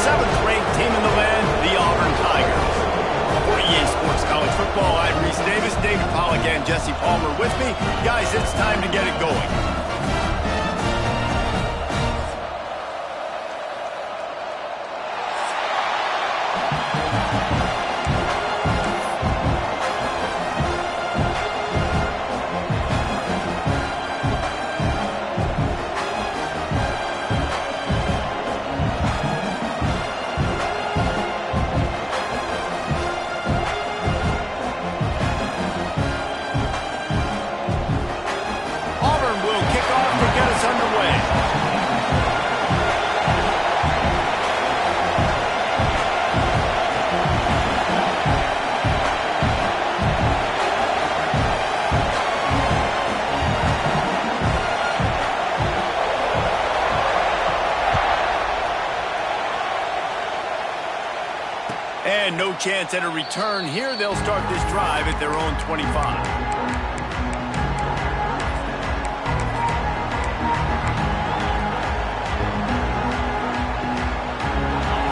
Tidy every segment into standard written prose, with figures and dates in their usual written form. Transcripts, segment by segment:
7th-ranked team in the land, the Auburn Tigers. For EA Sports College Football, I'm Reese Davis, David Pollack, and Jesse Palmer with me. Guys, it's time to get it going. And no chance at a return here. They'll start this drive at their own 25.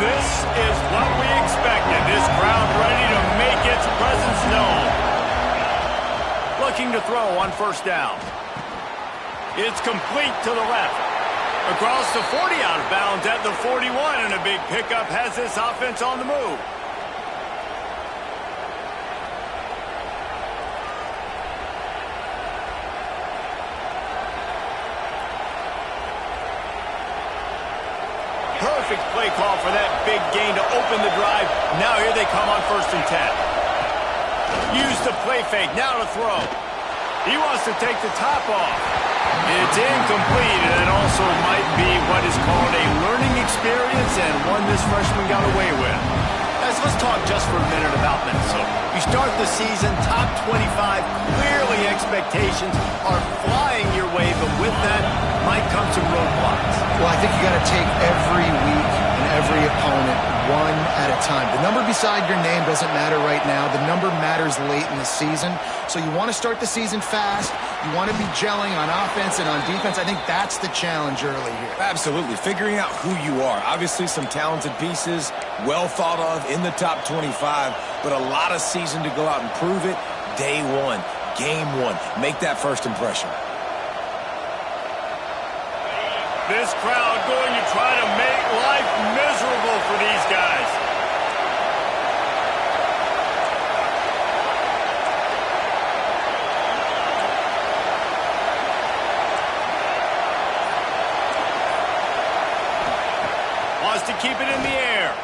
This is what we expected. This crowd ready to make its presence known. Looking to throw on first down. It's complete to the left. Across the 40, out of bounds at the 41, and a big pickup has this offense on the move. Perfect play call for that big gain to open the drive. Now here they come on 1st and 10. Use the play fake, now to throw. He wants to take the top off. It's incomplete, and it also might be what is called a learning experience, and one this freshman got away with. Guys, let's talk just for a minute about Minnesota. You start the season top 25. Clearly expectations are flying your way, but with that might come some roadblocks. Well, I think you got to take every week and every opponent one at a time. The number beside your name doesn't matter right now. The number matters late in the season. So you want to start the season fast. You want to be gelling on offense and on defense. I think that's the challenge early here. Absolutely. Figuring out who you are. Obviously some talented pieces, well thought of in the top 25, but a lot of season to go out and prove it. Day one, game one. Make that first impression. This crowd going to try to make life miserable for these guys. Wants to keep it in the air.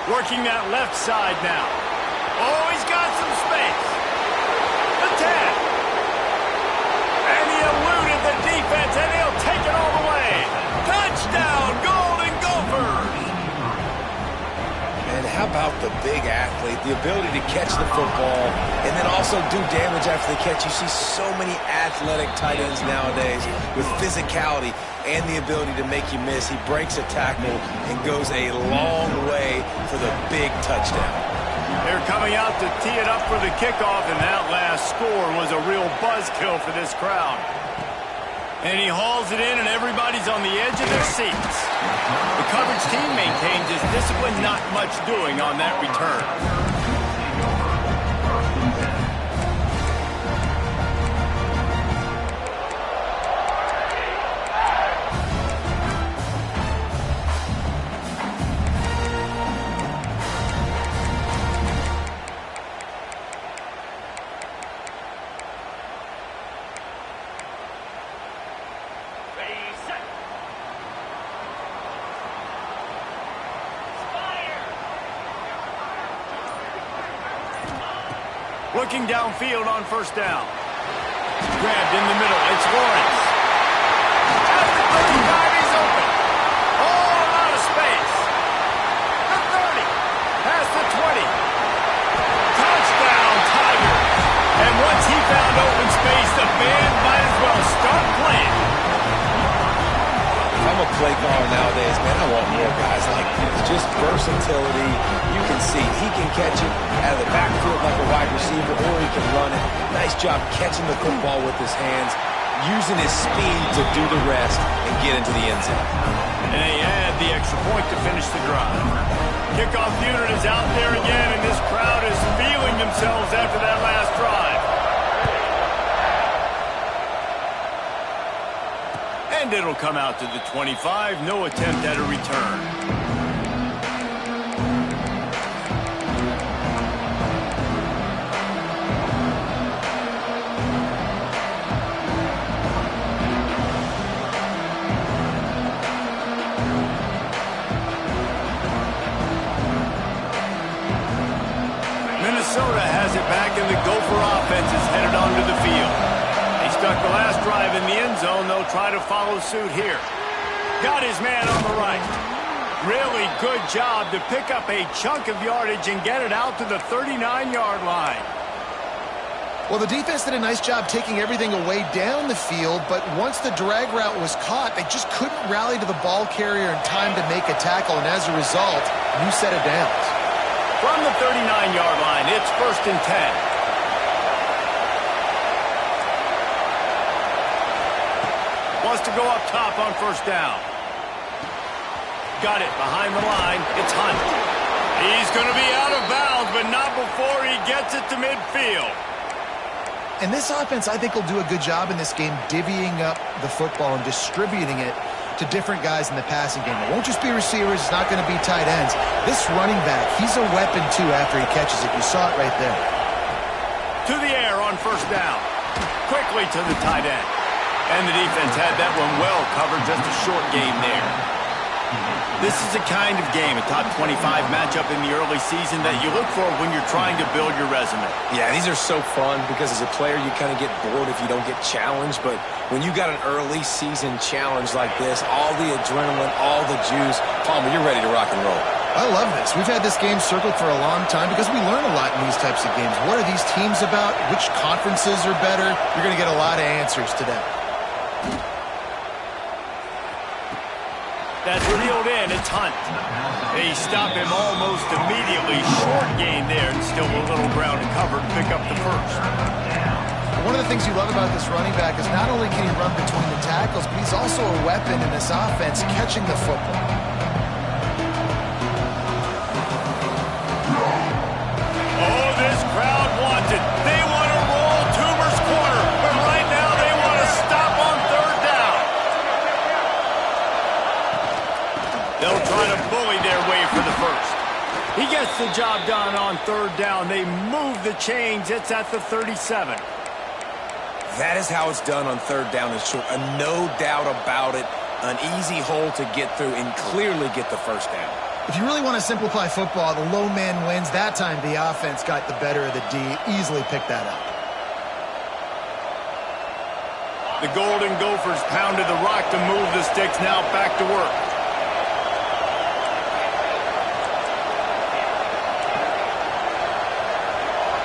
Working that left side now. Oh, he's got some space. The 10. And he eluded the defense, and he'll take it all the way. Touchdown, Golden Gophers! And how about the big athlete, the ability to catch the football and then also do damage after the catch. You see so many athletic tight ends nowadays with physicality and the ability to make you miss. He breaks a tackle and goes a long way for the big touchdown. They're coming out to tee it up for the kickoff, and that last score was a real buzzkill for this crowd. And he hauls it in, and everybody's on the edge of their seats. The coverage team maintains his discipline, not much doing on that return. Looking downfield on first down. Grabbed in the middle. It's Lawrence. At the 35, he's open. Oh, a lot of space. The 30. Past the 20. Touchdown, Tigers. And once he found open space, the band might as well start playing. If I'm a play caller nowadays, man, I want more guys like this. Just versatility. You can see he can catch it out of the backfield like a wide receiver, or he can run it. Nice job catching the football with his hands, using his speed to do the rest and get into the end zone. And they add the extra point. drive. Kickoff unit is out there again, and this crowd is feeling themselves after that last drive. And it'll come out to the 25. No attempt at a return. Minnesota has it back, and the Gopher offense is headed onto the field. They stuck the last drive in the end zone. They'll try to follow suit here. Got his man on the right. Really good job to pick up a chunk of yardage and get it out to the 39-yard line. Well, the defense did a nice job taking everything away down the field, but once the drag route was caught, they just couldn't rally to the ball carrier in time to make a tackle, and as a result, new set of downs. From the 39-yard line, it's 1st and 10. Wants to go up top on 1st down. Got it behind the line. It's Hunt. He's going to be out of bounds, but not before he gets it to midfield. And this offense, I think, will do a good job in this game divvying up the football and distributing it to different guys in the passing game. It won't just be receivers. It's not going to be tight ends. This running back, he's a weapon, too, after he catches it. You saw it right there. To the air on 1st down. Quickly to the tight end. And the defense had that one well covered. Just a short game there. This is the kind of game, a top 25 matchup in the early season, that you look for when you're trying to build your resume. Yeah, these are so fun because as a player, you kind of get bored if you don't get challenged. But when you got an early season challenge like this, all the adrenaline, all the juice, Palmer, you're ready to rock and roll. I love this. We've had this game circled for a long time because we learn a lot in these types of games. What are these teams about? Which conferences are better? You're going to get a lot of answers today. That's reeled in. It's Hunt. They stop him almost immediately. Short gain there, and still a little ground to cover to pick up the 1st. One of the things you love about this running back is not only can he run between the tackles, but he's also a weapon in this offense catching the football. Oh, this crowd wants it. They want to roll Toomer's corner, but right now they want to stop on 3rd down. They'll try to bully their way for the 1st. He gets the job done on 3rd down. They move the chains. It's at the 37. That is how it's done on 3rd down and short. No doubt about it. An easy hole to get through and clearly get the 1st down. If you really want to simplify football, the low man wins. That time the offense got the better of the D. Easily picked that up. The Golden Gophers pounded the rock to move the sticks. Now back to work.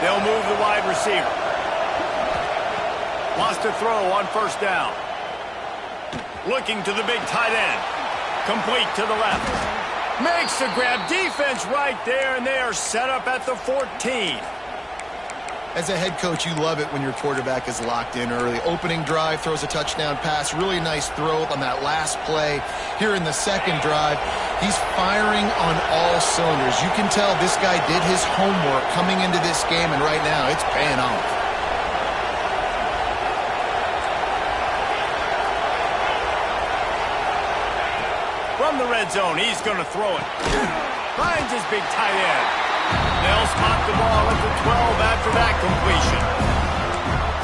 They'll move the wide receiver. Wants to throw on 1st down. Looking to the big tight end. Complete to the left. Makes the grab. Defense right there, and they are set up at the 14. As a head coach, you love it when your quarterback is locked in early. Opening drive, throws a touchdown pass. Really nice throw on that last play. Here in the 2nd drive, he's firing on all cylinders. You can tell this guy did his homework coming into this game, and right now it's paying off. From the red zone, he's going to throw it. Finds his big tight end. They'll spot the ball at the 12 after that completion.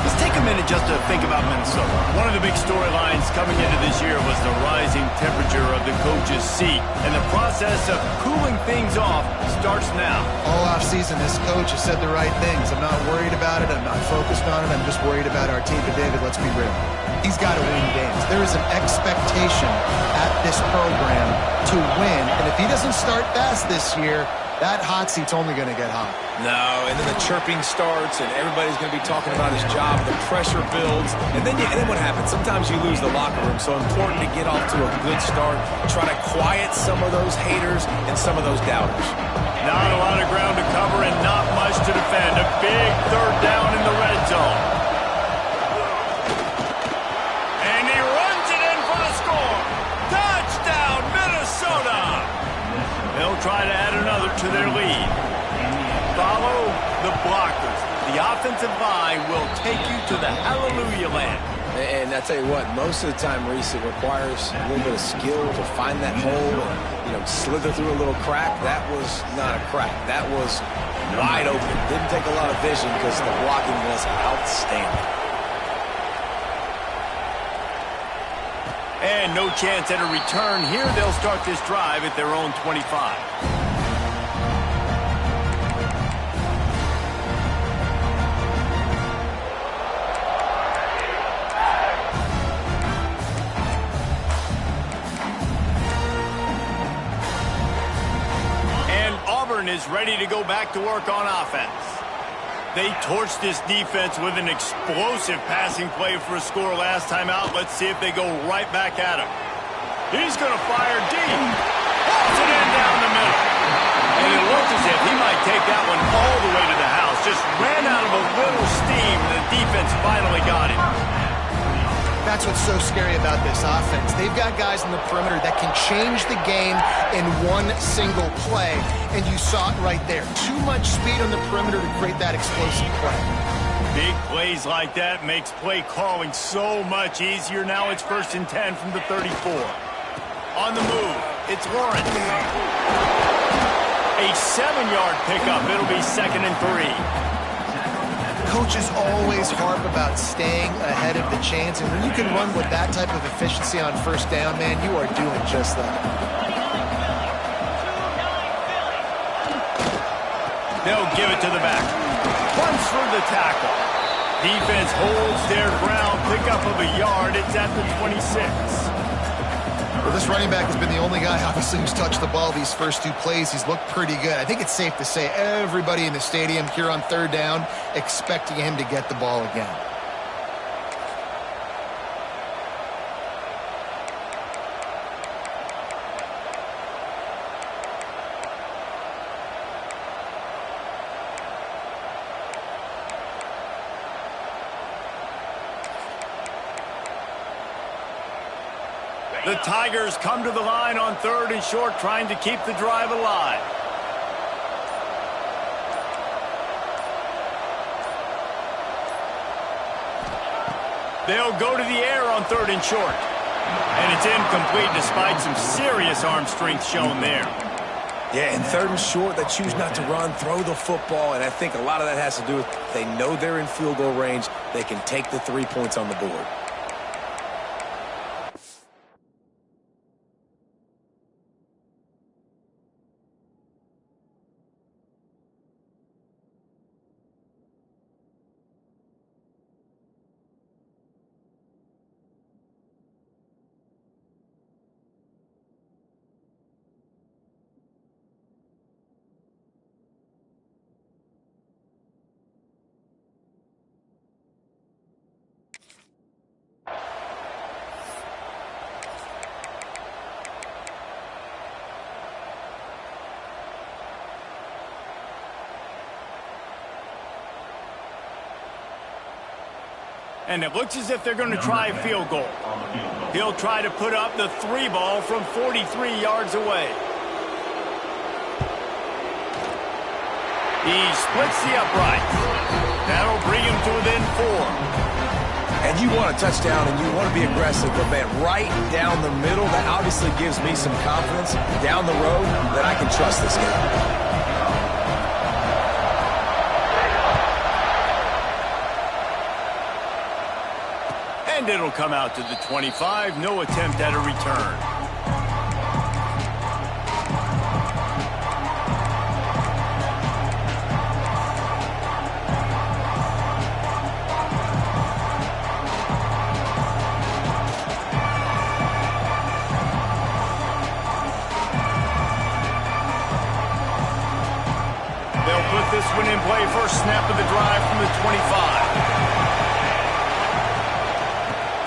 Let's take a minute just to think about Minnesota. One of the big storylines coming into this year was the rising temperature of the coach's seat, and the process of cooling things off starts now. All offseason, this coach has said the right things. I'm not worried about it. I'm not focused on it. I'm just worried about our team. But, David, let's be real. He's got to win games. There is an expectation at this program to win, and if he doesn't start fast this year, that hot seat's only going to get hot. No, and then the chirping starts, and everybody's going to be talking about his job. The pressure builds, and then what happens? Sometimes you lose the locker room, so important to get off to a good start. Try to quiet some of those haters and some of those doubters. Not a lot of ground to cover and not much to defend. A big 3rd down in the red zone. And he runs it in for a score. Touchdown, Minnesota! They'll try to add another to their lead. Follow the blockers. The offensive line will take you to the hallelujah land. And I tell you what, most of the time, Reese, it requires a little bit of skill to find that hole and, slither through a little crack. That was not a crack. That was wide open. Didn't take a lot of vision because the blocking was outstanding. And no chance at a return here. They'll start this drive at their own 25. Auburn is ready to go back to work on offense. They torched this defense with an explosive passing play for a score last time out. Let's see if they go right back at him. He's going to fire deep. Hauls it in down the middle. And it looked as if he might take that one all the way to the house. Just ran out of a little steam, and the defense finally got him. That's what's so scary about this offense. They've got guys in the perimeter that can change the game in one single play, and you saw it right there. Too much speed on the perimeter to create that explosive play. Big plays like that makes play calling so much easier. Now it's 1st and 10 from the 34. On the move, it's Lawrence. A 7-yard pickup. It'll be 2nd and 3. Coaches always harp about staying ahead of the chains, and when you can run with that type of efficiency on 1st down, man, you are doing just that. They'll give it to the back. Punts for the tackle. Defense holds their ground. Pickup of a yard. It's at the 26. Well, this running back has been the only guy, obviously, who's touched the ball these first 2 plays. He's looked pretty good. I think it's safe to say everybody in the stadium here on 3rd down expecting him to get the ball again. The Tigers come to the line on 3rd and short, trying to keep the drive alive. They'll go to the air on 3rd and short. And it's incomplete despite some serious arm strength shown there. Yeah, and 3rd and short, they choose not to run, throw the football, and I think a lot of that has to do with they know they're in field goal range. They can take the 3 points on the board. And it looks as if they're going to try a field goal. He'll try to put up the 3 ball from 43 yards away. He splits the uprights. That'll bring him to within 4. And you want a touchdown and you want to be aggressive, but man, right down the middle, that obviously gives me some confidence down the road that I can trust this guy. And it'll come out to the 25. No attempt at a return. They'll put this one in play. First snap of the drive from the 25.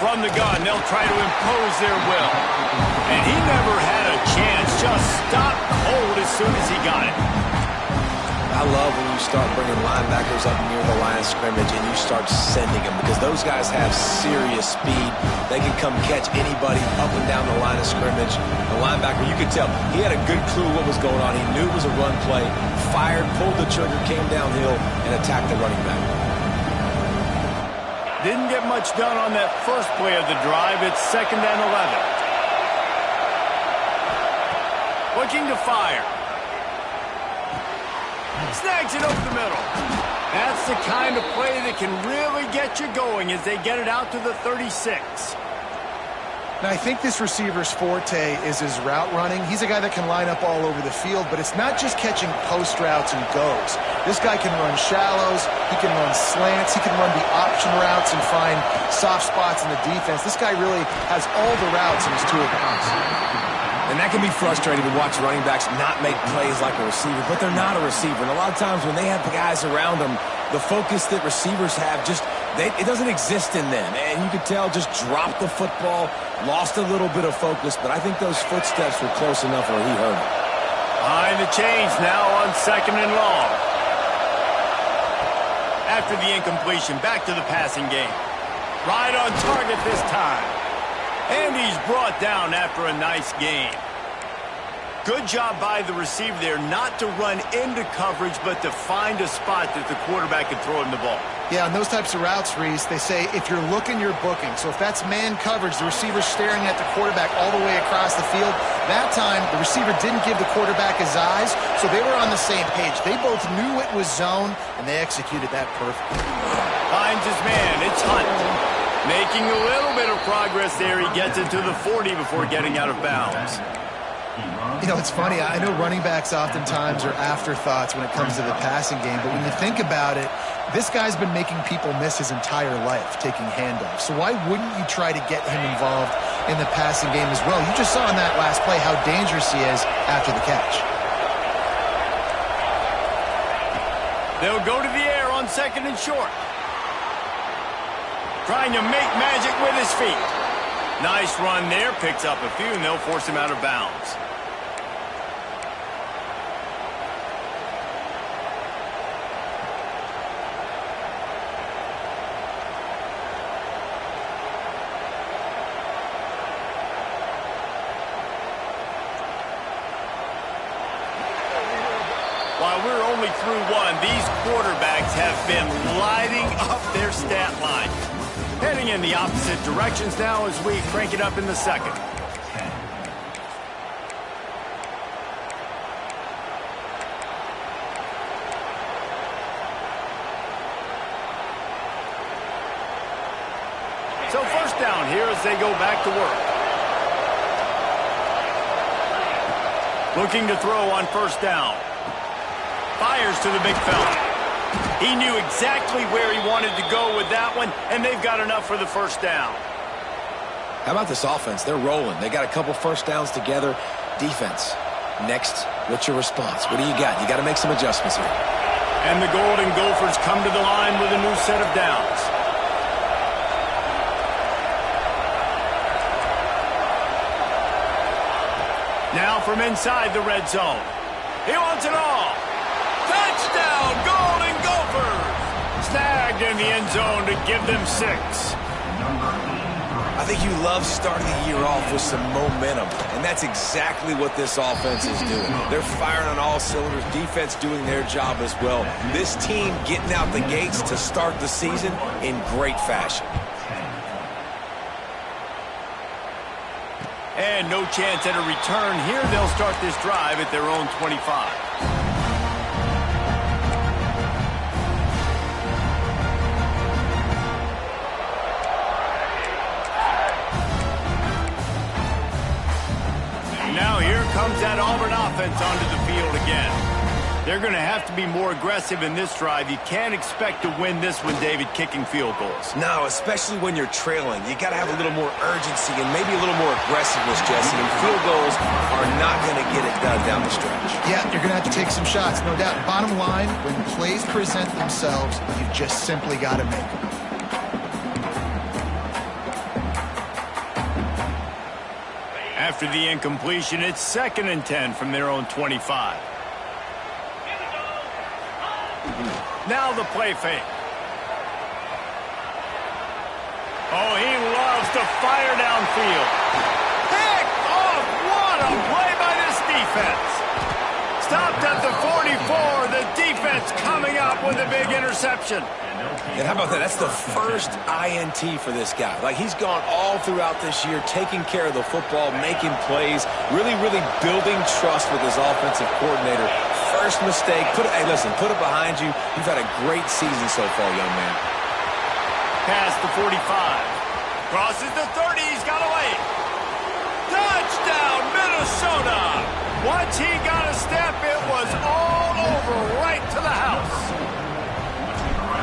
From the gun, they'll try to impose their will. And he never had a chance. Just stopped cold as soon as he got it. I love when you start bringing linebackers up near the line of scrimmage and you start sending them because those guys have serious speed. They can come catch anybody up and down the line of scrimmage. The linebacker, you could tell, he had a good clue what was going on. He knew it was a run play, fired, pulled the trigger, came downhill, and attacked the running back. Didn't get much done on that first play of the drive. It's 2nd and 11. Looking to fire. Snags it over the middle. That's the kind of play that can really get you going as they get it out to the 36. Now, I think this receiver's forte is his route running. He's a guy that can line up all over the field, but it's not just catching post routes and goes. This guy can run shallows, he can run slants, he can run the option routes and find soft spots in the defense. This guy really has all the routes in his toolbox. And that can be frustrating to watch running backs not make plays like a receiver, but they're not a receiver. And a lot of times when they have the guys around them, the focus that receivers have it doesn't exist in them. And you could tell just dropped the football, lost a little bit of focus, but I think those footsteps were close enough where he heard it. Behind the chains now on 2nd and long. After the incompletion, back to the passing game. Right on target this time. And he's brought down after a nice game. Good job by the receiver there not to run into coverage, but to find a spot that the quarterback can throw him the ball. Yeah, on those types of routes, Reese, they say if you're looking, you're booking. So if that's man coverage, the receiver's staring at the quarterback all the way across the field. That time, the receiver didn't give the quarterback his eyes, so they were on the same page. They both knew it was zone, and they executed that perfectly. Finds his man. It's Hunt. Making a little bit of progress there. He gets it to the 40 before getting out of bounds. You know, it's funny. I know running backs oftentimes are afterthoughts when it comes to the passing game, but when you think about it, this guy's been making people miss his entire life taking handoffs. So why wouldn't you try to get him involved in the passing game as well? You just saw in that last play how dangerous he is after the catch. They'll go to the air on 2nd and short. Trying to make magic with his feet. Nice run there. Picks up a few, and they'll force him out of bounds. While we're only through one, these quarterbacks have been lighting up their stat line. Heading in the opposite directions now as we crank it up in the 2nd. So 1st down here as they go back to work. Looking to throw on 1st down. Fires to the big fella. He knew exactly where he wanted to go with that one, and they've got enough for the 1st down. How about this offense? They're rolling. They got a couple 1st downs together. Defense. Next, what's your response? What do you got? You got to make some adjustments here. And the Golden Gophers come to the line with a new set of downs. Now from inside the red zone. He wants it all. Touchdown, Golden Gophers! Snagged in the end zone to give them 6. I think you love starting the year off with some momentum, and that's exactly what this offense is doing. They're firing on all cylinders, defense doing their job as well. This team getting out the gates to start the season in great fashion. And no chance at a return here. They'll start this drive at their own 25. Now here comes that Auburn offense onto the field again. They're going to have to be more aggressive in this drive. You can't expect to win this one, David, kicking field goals. No, especially when you're trailing. You got to have a little more urgency and maybe a little more aggressiveness, Jesse. And field goals are not going to get it done down the stretch. Yeah, you're going to have to take some shots, no doubt. Bottom line, when plays present themselves, you've just simply got to make them. After the incompletion, it's 2nd and 10 from their own 25. Now the play fake. Oh, he loves to fire downfield. Pick off! What a play by this defense. Stopped at the 44. The defense coming up with a big interception. And how about that? That's the first INT for this guy. Like, he's gone all throughout this year, taking care of the football, making plays, really, really building trust with his offensive coordinator. First mistake. Hey, listen, put it behind you. You've had a great season so far, young man. Past the 45. Crosses the 30. He's got away. Touchdown, Minnesota. Once he got a step, it was all over right to the house.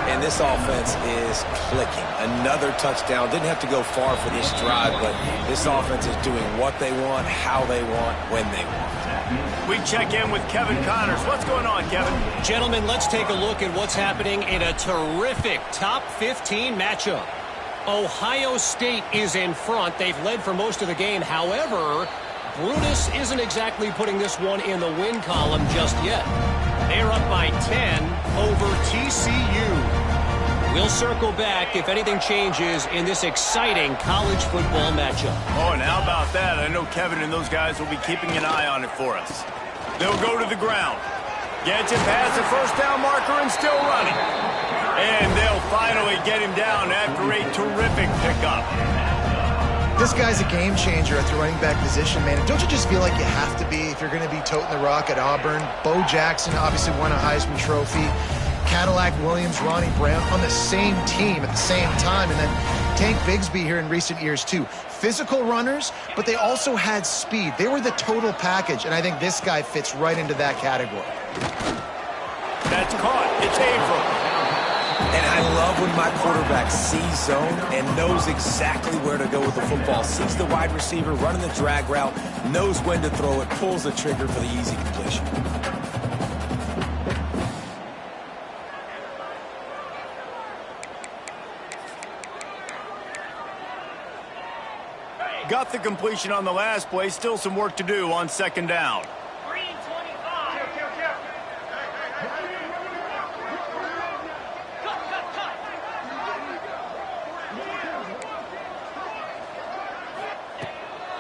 And this offense is clicking. Another touchdown. Didn't have to go far for this drive, but this offense is doing what they want, how they want, when they want. We check in with Kevin Connors. What's going on, Kevin? Gentlemen, let's take a look at what's happening in a terrific top 15 matchup. Ohio State is in front. They've led for most of the game. However, Brutus isn't exactly putting this one in the win column just yet. They're up by 10 over TCU. We'll circle back if anything changes in this exciting college football matchup. Oh, and how about that? I know Kevin and those guys will be keeping an eye on it for us. They'll go to the ground. Gets it past the first down marker and still running. And they'll finally get him down after a terrific pickup. This guy's a game changer at the running back position, man. And don't you just feel like you have to be if you're going to be toting the rock at Auburn? Bo Jackson obviously won a Heisman Trophy. Cadillac Williams, Ronnie Brown on the same team at the same time. And then Tank Bigsby here in recent years, too. Physical runners, but they also had speed. They were the total package, and I think this guy fits right into that category. That's caught. It's April. And I love when my quarterback sees zone and knows exactly where to go with the football. Sees the wide receiver running the drag route, knows when to throw it, pulls the trigger for the easy completion. Got the completion on the last play. Still some work to do on second down.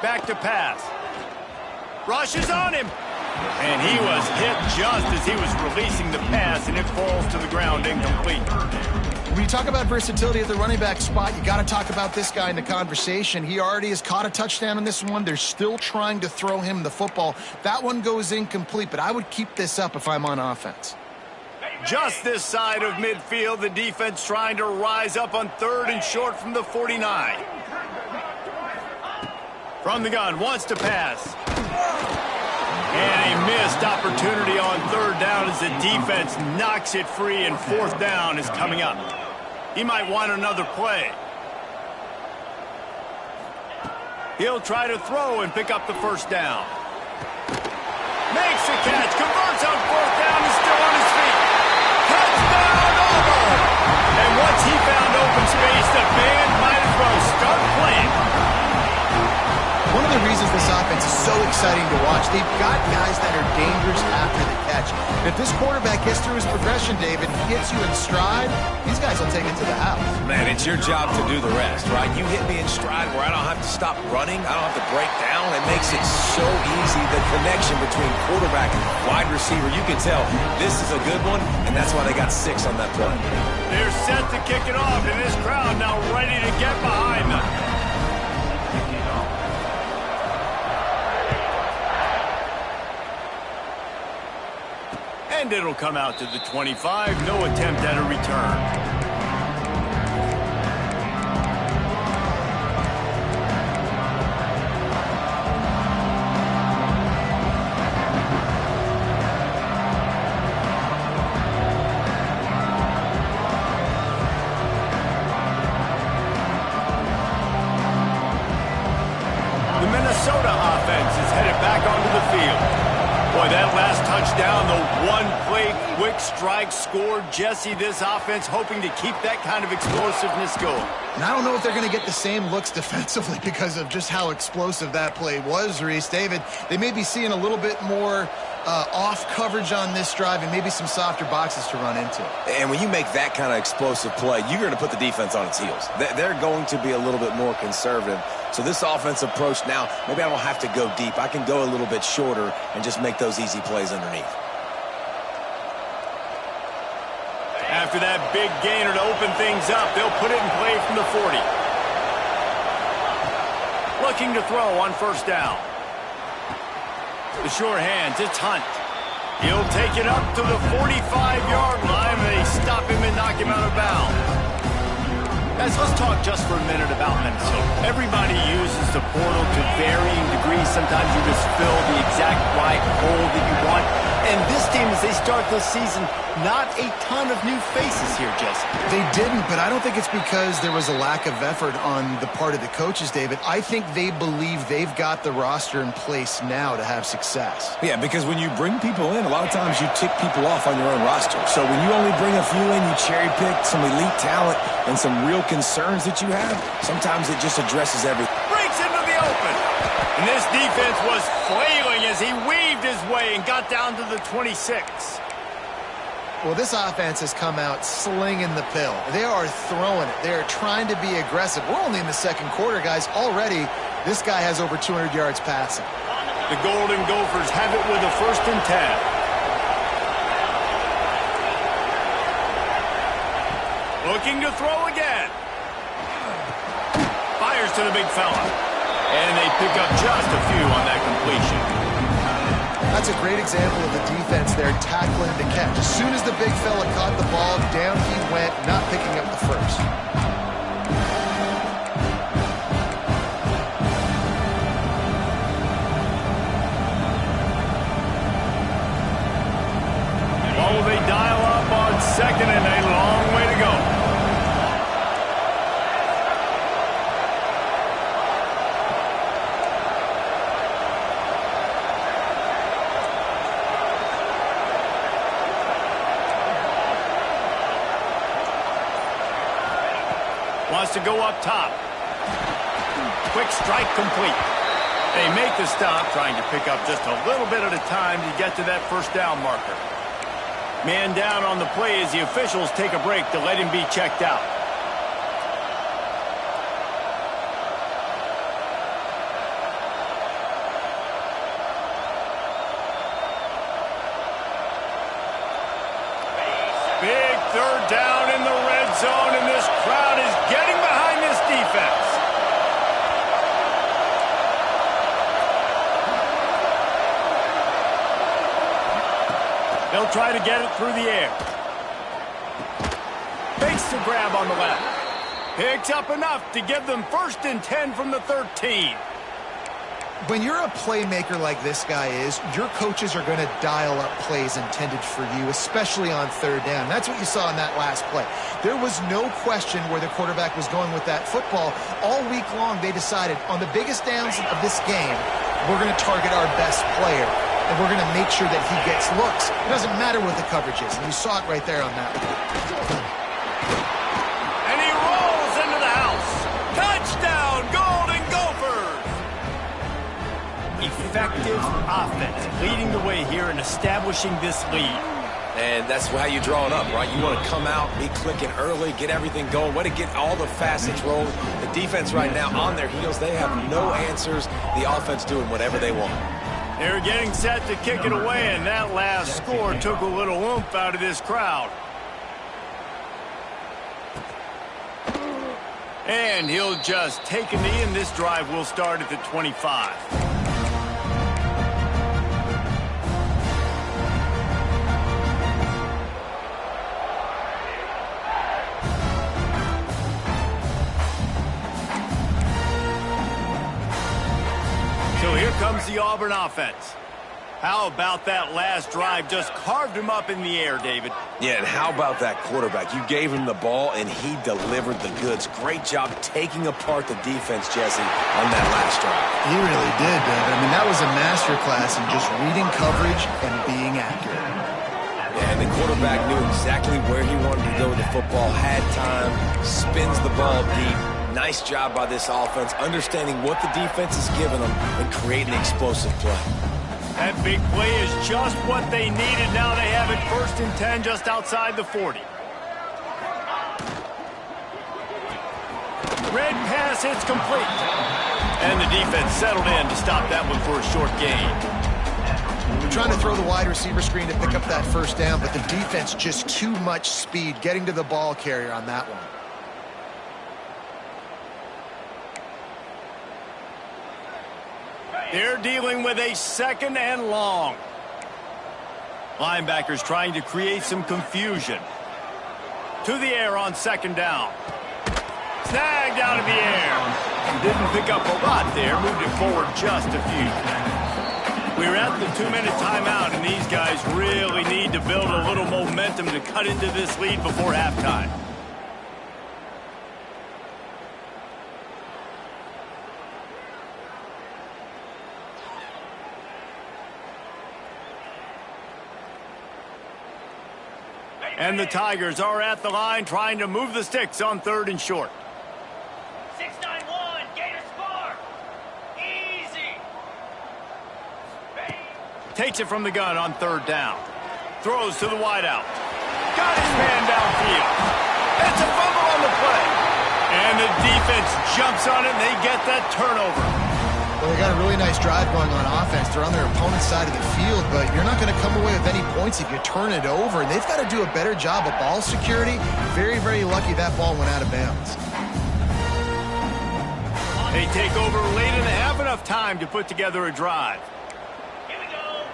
Back to pass. Rushes on him. And he was hit just as he was releasing the pass, and it falls to the ground incomplete. When you talk about versatility at the running back spot, you got to talk about this guy in the conversation. He already has caught a touchdown on this one. They're still trying to throw him the football. That one goes incomplete, but I would keep this up if I'm on offense. Just this side of midfield, the defense trying to rise up on third and short from the 49. From the gun, wants to pass. And a missed opportunity on third down as the defense knocks it free, and fourth down is coming up. He might want another play. He'll try to throw and pick up the first down. Makes the catch, converts on fourth down, and still on his feet. Touchdown, Auburn! And once he found open space, the band might as well start playing. One of the reasons this offense is so exciting to watch, they've got guys that are dangerous after the catch. If this quarterback gets through his progression, David, gets you in stride, these guys will take it to the house. Man, it's your job to do the rest, right? You hit me in stride where I don't have to stop running. I don't have to break down. It makes it so easy. The connection between quarterback and wide receiver, you can tell this is a good one, and that's why they got 6 on that play. They're set to kick it off, and this crowd now ready to get behind them. And it'll come out to the 25. No attempt at a return. The Minnesota offense is headed back onto the field. Boy, that last touchdown, the one-play quick strike scored. Jesse, this offense hoping to keep that kind of explosiveness going. And I don't know if they're going to get the same looks defensively because of just how explosive that play was, Reese. David, they may be seeing a little bit more off coverage on this drive and maybe some softer boxes to run into. And when you make that kind of explosive play, you're going to put the defense on its heels. They're going to be a little bit more conservative. So this offensive approach now, maybe I don't have to go deep. I can go a little bit shorter and just make those easy plays underneath. After that big gainer to open things up, they'll put it in play from the 40. Looking to throw on first down. The sure hands, it's Hunt. He'll take it up to the 45-yard line. They stop him and knock him out of bounds. Guys, let's talk just for a minute about Minnesota. Everybody uses the portal to varying degrees. Sometimes you just fill the exact right hole that you want. And this team, as they start this season, not a ton of new faces here, Jesse. They didn't, but I don't think it's because there was a lack of effort on the part of the coaches, David. I think they believe they've got the roster in place now to have success. Yeah, because when you bring people in, a lot of times you tick people off on your own roster. So when you only bring a few in, you cherry pick some elite talent and some real concerns that you have, sometimes it just addresses everything. Breaks into the open. And this defense was flailing as he weaved his way and got down to the 26. Well, this offense has come out slinging the pill. They are throwing it. They are trying to be aggressive. We're only in the second quarter, guys. Already, this guy has over 200 yards passing. The Golden Gophers have it with a 1st and 10. Looking to throw again. Fires to the big fella. And they pick up just a few on that completion. That's a great example of the defense there tackling the catch. As soon as the big fella caught the ball, down he went, not picking up the first. What will they dial up on second and a long way to go? Wants to go up top. Quick strike complete. They make the stop, trying to pick up just a little bit at a time to get to that first down marker. Man down on the play as the officials take a break to let him be checked out. Big third down in the red zone, and this crowd is getting behind this defense. They'll try to get it through the air. Fakes the grab on the left. Picks up enough to give them 1st and 10 from the 13. When you're a playmaker like this guy is, your coaches are going to dial up plays intended for you, especially on third down. That's what you saw in that last play. There was no question where the quarterback was going with that football. All week long, they decided on the biggest downs of this game, we're going to target our best player, and we're going to make sure that he gets looks. It doesn't matter what the coverage is, and you saw it right there on that one. And he rolls into the house. Touchdown, Golden Gophers! Effective offense leading the way here and establishing this lead. And that's how you draw it up, right? You want to come out, be clicking early, get everything going, way to get all the facets rolling. The defense right now on their heels, they have no answers. The offense doing whatever they want. They're getting set to kick it away, and that last score took a little oomph out of this crowd. And he'll just take a knee, and this drive will start at the 25. So here comes the Auburn offense. How about that last drive? Just carved him up in the air, David. Yeah, and how about that quarterback? You gave him the ball, and he delivered the goods. Great job taking apart the defense, Jesse, on that last drive. He really did, David. I mean, that was a masterclass in just reading coverage and being accurate. Yeah, and the quarterback knew exactly where he wanted to go with the football, had time, spins the ball deep. Nice job by this offense, understanding what the defense is giving them and creating an explosive play. That big play is just what they needed. Now they have it 1st and 10 just outside the 40. Red pass, it's complete. And the defense settled in to stop that one for a short gain. They're trying to throw the wide receiver screen to pick up that 1st down, but the defense just too much speed getting to the ball carrier on that one. They're dealing with a 2nd and long. Linebackers trying to create some confusion. To the air on 2nd down. Snagged out of the air. Didn't pick up a lot there. Moved it forward just a few. We're at the 2-minute timeout, and these guys really need to build a little momentum to cut into this lead before halftime. And the Tigers are at the line trying to move the sticks on 3rd and short. 6-9-1, Gator score. Easy. Takes it from the gun on 3rd down. Throws to the wideout. Got his man downfield. It's a fumble on the play. And the defense jumps on it and they get that turnover. Well, they got a really nice drive going on offense. They're on their opponent's side of the field, but you're not going to come away with any points if you turn it over. And they've got to do a better job of ball security. Very, very lucky that ball went out of bounds. They take over late and have enough time to put together a drive. Here we go.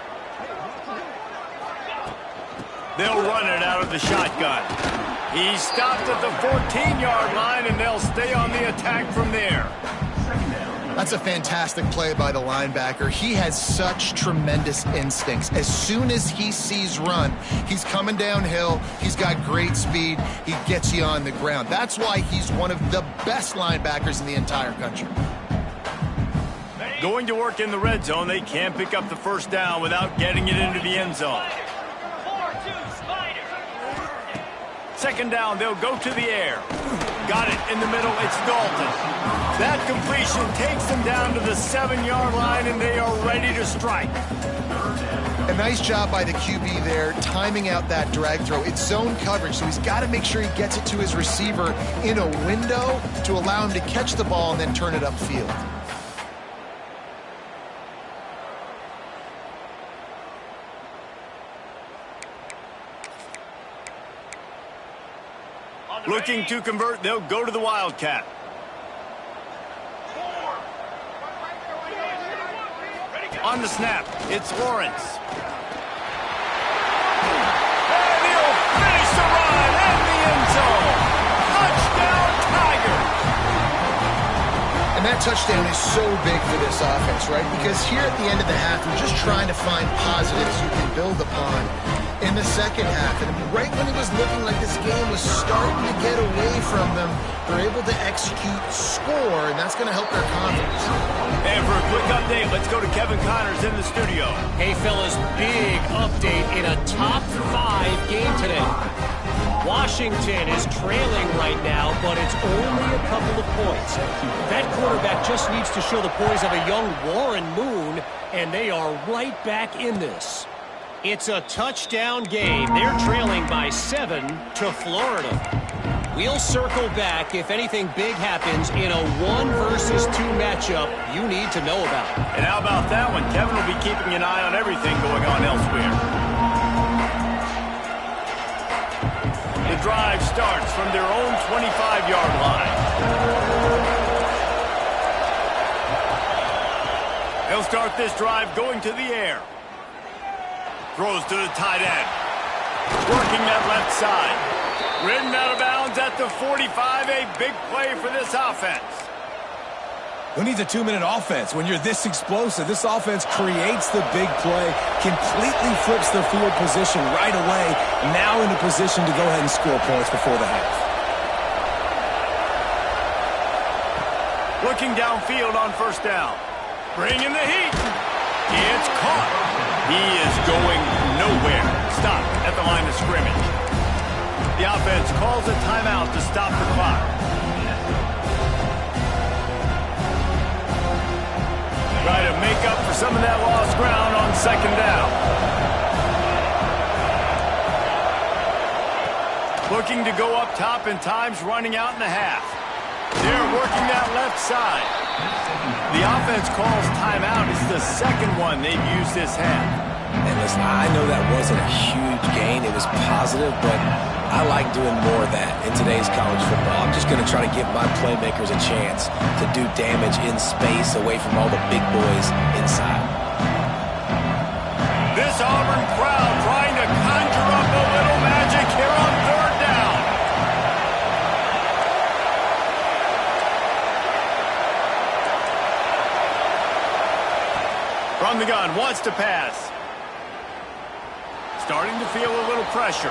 They'll run it out of the shotgun. He stopped at the 14-yard line, and they'll stay on the attack from there. That's a fantastic play by the linebacker. He has such tremendous instincts. As soon as he sees run, he's coming downhill. He's got great speed. He gets you on the ground. That's why he's one of the best linebackers in the entire country. Going to work in the red zone, they can't pick up the 1st down without getting it into the end zone. 4-2 Spider. 2nd down, they'll go to the air. Got it in the middle, it's Dalton. That completion takes them down to the 7-yard line, and they are ready to strike. A nice job by the QB there, timing out that drag throw. It's zone coverage, so he's got to make sure he gets it to his receiver in a window to allow him to catch the ball and then turn it upfield. Looking to convert, they'll go to the Wildcat. On the snap, it's Lawrence. And he'll finish the run in the end zone. Touchdown, Tigers! And that touchdown is so big for this offense, right? Because here at the end of the half, we're just trying to find positives you can build upon in the 2nd half. And right when it was looking like this game was starting to get away from them, they're able to execute, score, and that's going to help their confidence. And for a quick update, let's go to Kevin Connors in the studio. Hey, fellas, big update in a top 5 game today. Washington is trailing right now, but it's only a couple of points. That quarterback just needs to show the poise of a young Warren Moon, and they are right back in this. It's a touchdown game. They're trailing by 7 to Florida. We'll circle back if anything big happens in a 1 versus 2 matchup you need to know about. And how about that one? Kevin will be keeping an eye on everything going on elsewhere. The drive starts from their own 25-yard line. They'll start this drive going to the air. Throws to the tight end. Working that left side. Ridden out of bounds at the 45. A big play for this offense. Who needs a 2-minute offense when you're this explosive? This offense creates the big play, completely flips the field position right away, now in a position to go ahead and score points before the half. Looking downfield on 1st down. Bringing the heat. It's caught. He is going nowhere. Stopped at the line of scrimmage. The offense calls a timeout to stop the clock. Try to make up for some of that lost ground on second down. Looking to go up top and time's running out in the half. They're working that left side. The offense calls timeout. It's the second one they've used this half. And listen, I know that wasn't a huge gain. It was positive, but I like doing more of that in today's college football. I'm just going to try to give my playmakers a chance to do damage in space away from all the big boys inside. This Auburn crowd trying to conjure up a little magic here on third down. From the gun, wants to pass. Starting to feel a little pressure.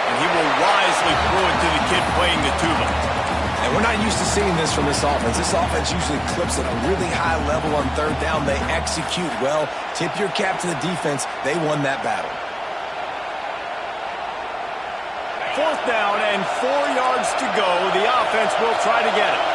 And he will wisely throw it to the kid playing the tuba. And we're not used to seeing this from this offense. This offense usually clips at a really high level on third down. They execute well. Tip your cap to the defense. They won that battle. Fourth down and 4 yards to go. The offense will try to get it.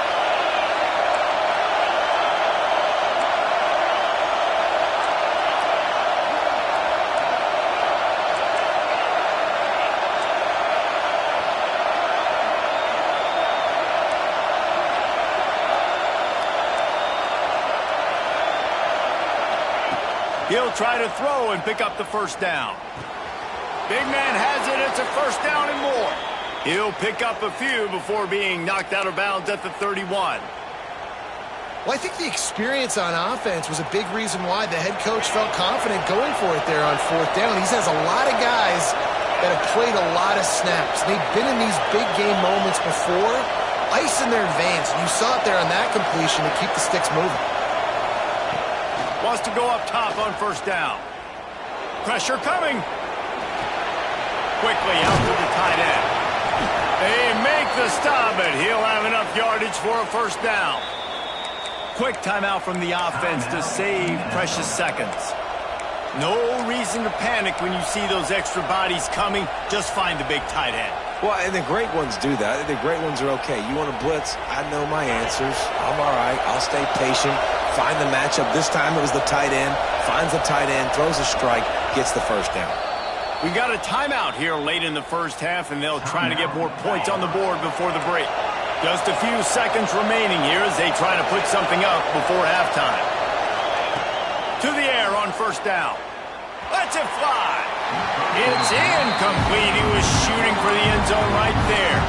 He'll try to throw and pick up the first down. Big man has it. It's a first down and more. He'll pick up a few before being knocked out of bounds at the 31. Well, I think the experience on offense was a big reason why the head coach felt confident going for it there on fourth down. He has a lot of guys that have played a lot of snaps. They've been in these big game moments before, ice in their veins. And you saw it there on that completion to keep the sticks moving. Wants to go up top on first down. Pressure coming. Quickly out to the tight end. They make the stop, but he'll have enough yardage for a first down. Quick timeout from the offense to save precious seconds. No reason to panic when you see those extra bodies coming. Just find the big tight end. Well, and the great ones do that. The great ones are okay. You want to blitz? I know my answers. I'm all right. I'll stay patient. Find the matchup. This time it was the tight end. Finds the tight end, throws a strike, gets the first down. We got a timeout here late in the first half, and they'll try to get more points on the board before the break. Just a few seconds remaining here as they try to put something up before halftime. To the air on first down. Lets it fly. It's incomplete. He was shooting for the end zone right there.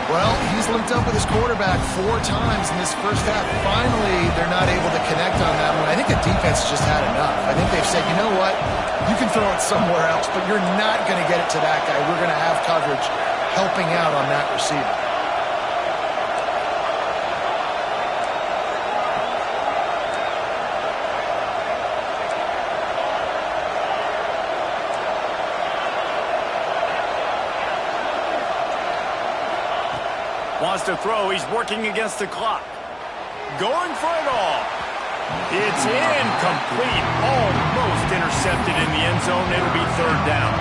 Well, he's linked up with his quarterback 4 times in this first half. Finally, they're not able to connect on that one. I think the defense just had enough. I think they've said, you know what? You can throw it somewhere else, but you're not going to get it to that guy. We're going to have coverage helping out on that receiver. Wants to throw. He's working against the clock. Going for it all. It's incomplete. Almost intercepted in the end zone. It'll be third down.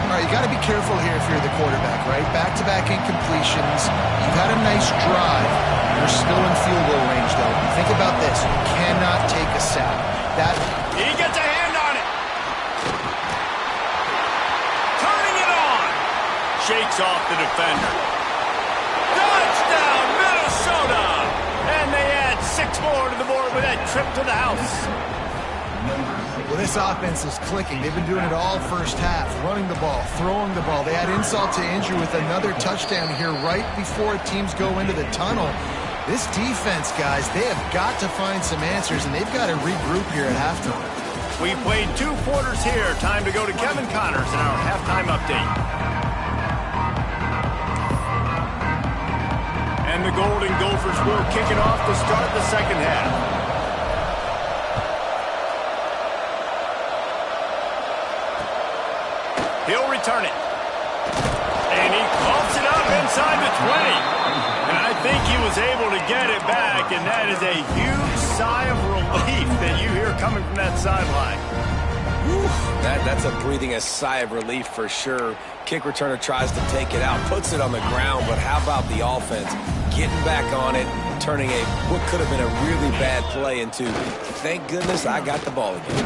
All right, you got to be careful here if you're the quarterback, right? Back-to-back incompletions. You've had a nice drive. You're still in field goal range, though. Think about this. You cannot take a sack. He gets a hand on it. Turning it on. Shakes off the defender. Touchdown, Minnesota! And they add 6 more to the board with that trip to the house. Well, this offense is clicking. They've been doing it all first half, running the ball, throwing the ball. They had insult to injury with another touchdown here right before teams go into the tunnel. This defense, guys, they have got to find some answers, and they've got to regroup here at halftime. We played 2 quarters here. Time to go to Kevin Connors in our halftime update. And the Golden Gophers will kick it off to start the second half. He'll return it. And he pumps it up inside the 20. And I think he was able to get it back, and that is a huge sigh of relief that you hear coming from that sideline. That's a breathing sigh of relief for sure. Kick returner tries to take it out, puts it on the ground, but how about the offense getting back on it, turning what could have been a really bad play into, thank goodness I got the ball again.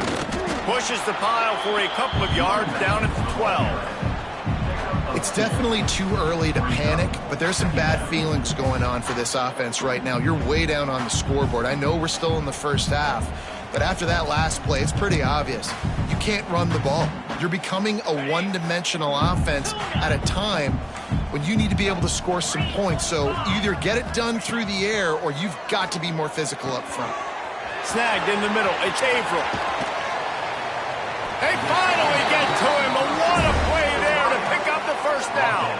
Pushes the pile for a couple of yards down at the 12. It's definitely too early to panic, but there's some bad feelings going on for this offense right now. You're way down on the scoreboard. I know we're still in the first half, but after that last play, it's pretty obvious. You can't run the ball. You're becoming a one-dimensional offense at a time when you need to be able to score some points. So either get it done through the air or you've got to be more physical up front. Snagged in the middle. It's Averill. They finally get to him. What a play there to pick up the first down.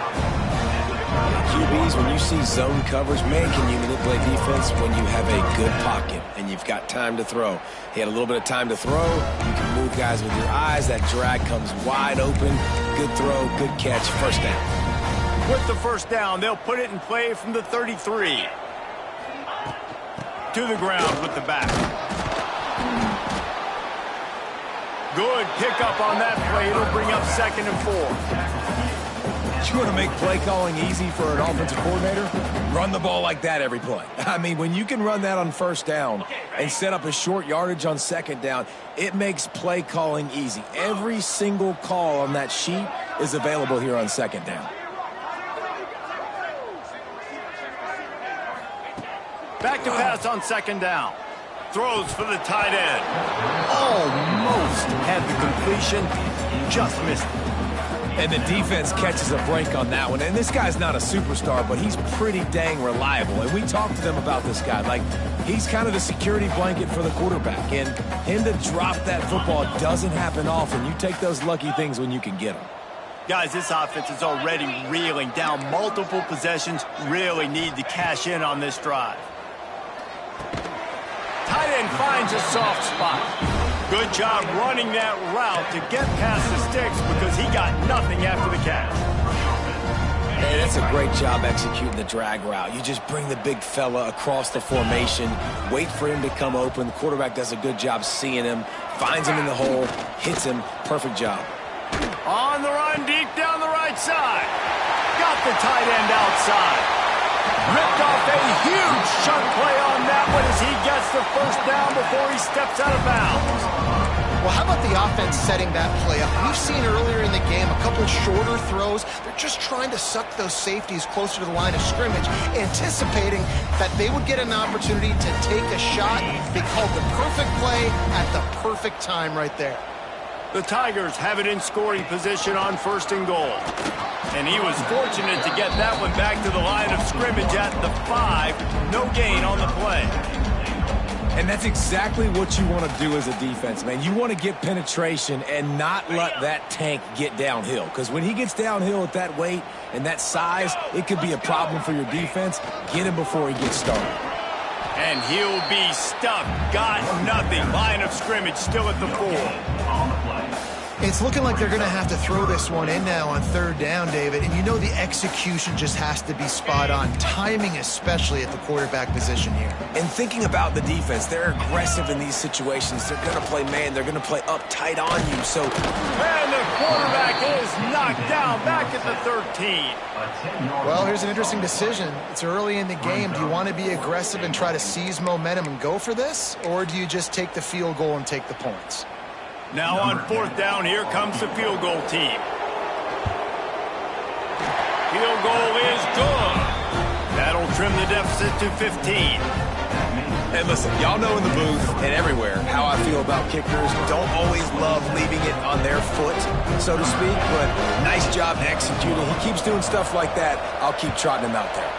QBs, when you see zone coverage, man, can you manipulate defense when you have a good pocket and you've got time to throw. He had a little bit of time to throw. You can move guys with your eyes. That drag comes wide open. Good throw, good catch, first down. With the first down, they'll put it in play from the 33. To the ground with the back. Good pickup on that play. It'll bring up 2nd and 4. You want to make play calling easy for an offensive coordinator? Run the ball like that every play. I mean, when you can run that on first down and set up a short yardage on 2nd down, it makes play calling easy. Every single call on that sheet is available here on 2nd down. Back to pass on 2nd down. Throws for the tight end. Almost had the completion. Just missed it. And the defense catches a break on that one. And this guy's not a superstar, but he's pretty dang reliable. And we talked to them about this guy. Like, he's kind of the security blanket for the quarterback. And him to drop that football doesn't happen often. You take those lucky things when you can get them. Guys, this offense is already reeling down multiple possessions. Really need to cash in on this drive. Tight end finds a soft spot. Good job running that route to get past the sticks because he got nothing after the catch. Hey, that's a great job executing the drag route. You just bring the big fella across the formation, wait for him to come open. The quarterback does a good job seeing him, finds him in the hole, hits him. Perfect job. On the run, deep down the right side. Got the tight end outside. Ripped off a huge chunk play on that one as he gets the first down before he steps out of bounds. Well, how about the offense setting that play up? We've seen earlier in the game a couple shorter throws. They're just trying to suck those safeties closer to the line of scrimmage, anticipating that they would get an opportunity to take a shot. They called the perfect play at the perfect time right there. The Tigers have it in scoring position on 1st and goal. And he was fortunate to get that one back to the line of scrimmage at the 5. No gain on the play. And that's exactly what you want to do as a defense, man. You want to get penetration and not let that tank get downhill. Because when he gets downhill at that weight and that size, it could be a problem for your defense. Get him before he gets started. And he'll be stuck. Got nothing. Line of scrimmage still at the 4. It's looking like they're going to have to throw this one in now on 3rd down, David. And you know the execution just has to be spot on. Timing especially at the quarterback position here. And thinking about the defense, they're aggressive in these situations. They're going to play man. They're going to play uptight on you. So, and the quarterback is knocked down back at the 13. Well, here's an interesting decision. It's early in the game. Do you want to be aggressive and try to seize momentum and go for this? Or do you just take the field goal and take the points? Now on 4th down, here comes the field goal team. Field goal is good. That'll trim the deficit to 15. And listen, y'all know in the booth and everywhere how I feel about kickers. Don't always love leaving it on their foot, so to speak, but nice job executing. He keeps doing stuff like that. I'll keep trotting him out there.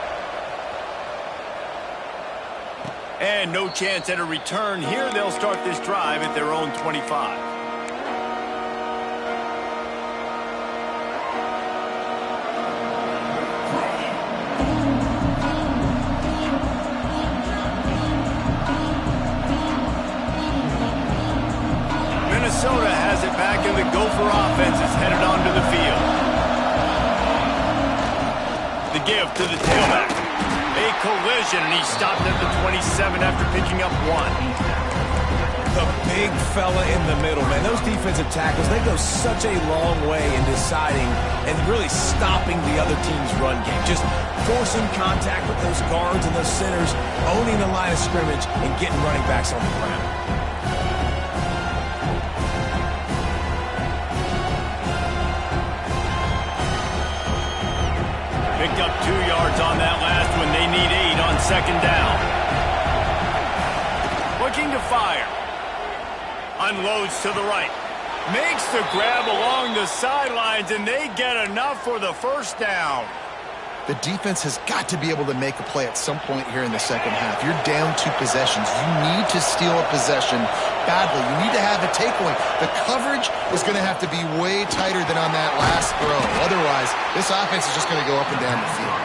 And no chance at a return here. They'll start this drive at their own 25. Minnesota has it back, and the Gopher offense is headed onto the field. The give to the tailback. A collision, and he stopped at the 27 after picking up 1. The big fella in the middle, man. Those defensive tackles, they go such a long way in deciding and really stopping the other team's run game. Just forcing contact with those guards and those centers, owning the line of scrimmage, and getting running backs on the ground. Picked up 2 yards on that last one. They need 8 on second down. Looking to fire. Unloads to the right. Makes the grab along the sidelines, and they get enough for the first down. The defense has got to be able to make a play at some point here in the second half. You're down 2 possessions. You need to steal a possession badly. You need to have a takeaway. The coverage is going to have to be way tighter than on that last throw. Otherwise, this offense is just going to go up and down the field.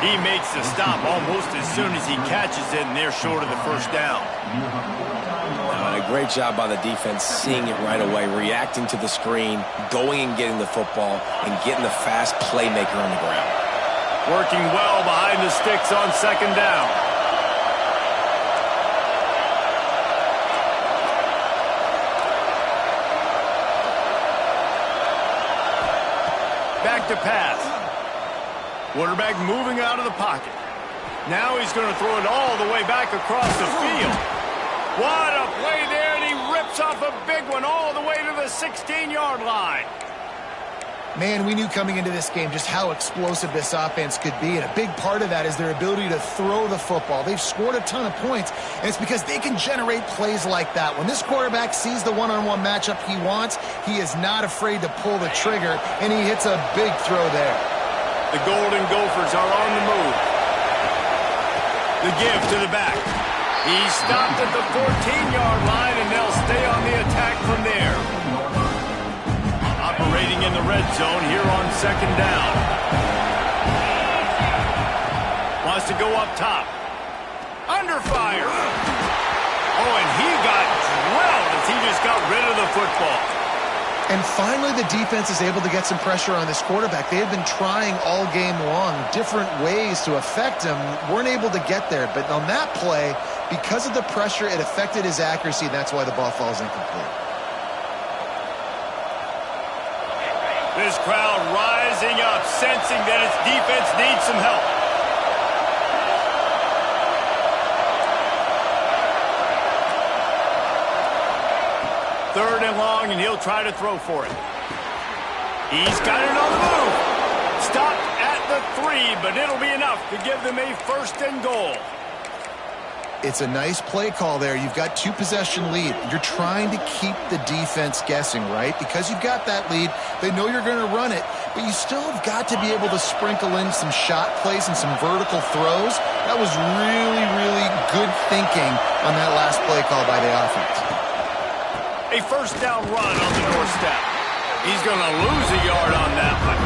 He makes the stop almost as soon as he catches it, and they're short of the first down. A great job by the defense, seeing it right away, reacting to the screen, going and getting the football, and getting the fast playmaker on the ground. Working well behind the sticks on second down. Back to pass. Quarterback moving out of the pocket. Now he's going to throw it all the way back across the field. What a play there, and he rips off a big one all the way to the 16-yard line. Man, we knew coming into this game just how explosive this offense could be, and a big part of that is their ability to throw the football. They've scored a ton of points, and it's because they can generate plays like that. When this quarterback sees the one-on-one matchup he wants, he is not afraid to pull the trigger, and he hits a big throw there. The Golden Gophers are on the move. The give to the back. He's stopped at the 14-yard line, and they'll stay on the attack from there. Operating in the red zone here on second down. Wants to go up top. Under fire. Oh, and he got drilled as he just got rid of the football. And finally, the defense is able to get some pressure on this quarterback. They have been trying all game long different ways to affect him. Weren't able to get there. But on that play, because of the pressure, it affected his accuracy, and that's why the ball falls incomplete. This crowd rising up, sensing that its defense needs some help. Third and long, and he'll try to throw for it. He's got it on the move. Stopped at the 3, but it'll be enough to give them a first and goal. It's a nice play call there. You've got 2-possession lead. You're trying to keep the defense guessing, right? Because you've got that lead, they know you're going to run it, but you still have got to be able to sprinkle in some shot plays and some vertical throws. That was really, really good thinking on that last play call by the offense. A first down run on the doorstep. He's going to lose a yard on that one.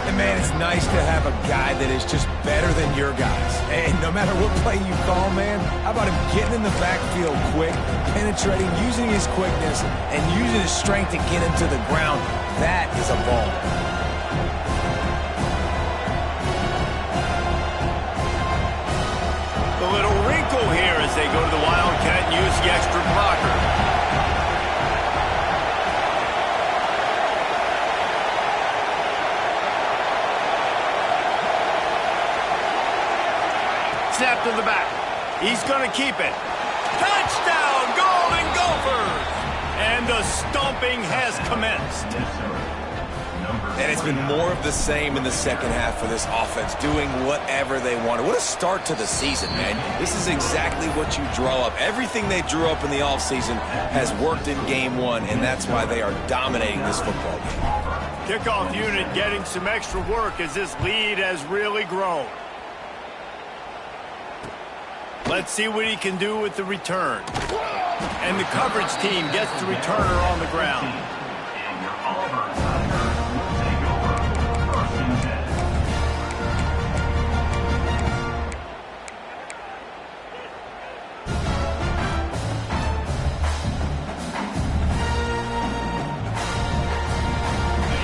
And man, it's nice to have a guy that is just better than your guys. And no matter what play you call, man, how about him getting in the backfield quick, penetrating, using his quickness, and using his strength to get into the ground. That is a ball. The little wrinkle here as they go to the Wildcat and use the extra blocker. Snap to the back. He's going to keep it. Touchdown, Golden Gophers! And the stomping has commenced. And it's been more of the same in the second half for this offense, doing whatever they wanted. What a start to the season, man. This is exactly what you draw up. Everything they drew up in the offseason has worked in game 1, and that's why they are dominating this football game. Kickoff unit getting some extra work as this lead has really grown. Let's see what he can do with the return. And the coverage team gets the returner on the ground.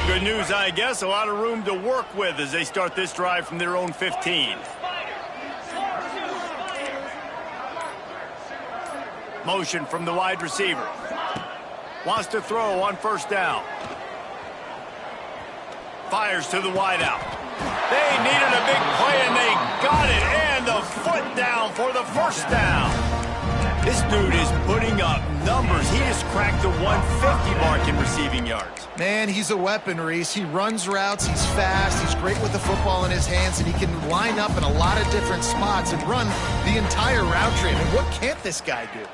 Good news, I guess. A lot of room to work with as they start this drive from their own 15. Motion from the wide receiver. Wants to throw on first down. Fires to the wideout. They needed a big play, and they got it. And the foot down for the first down. This dude is putting up numbers. He just cracked the 150 mark in receiving yards. Man, he's a weapon, Reese. He runs routes, he's fast, he's great with the football in his hands, and he can line up in a lot of different spots and run the entire route tree. I mean, what can't this guy do?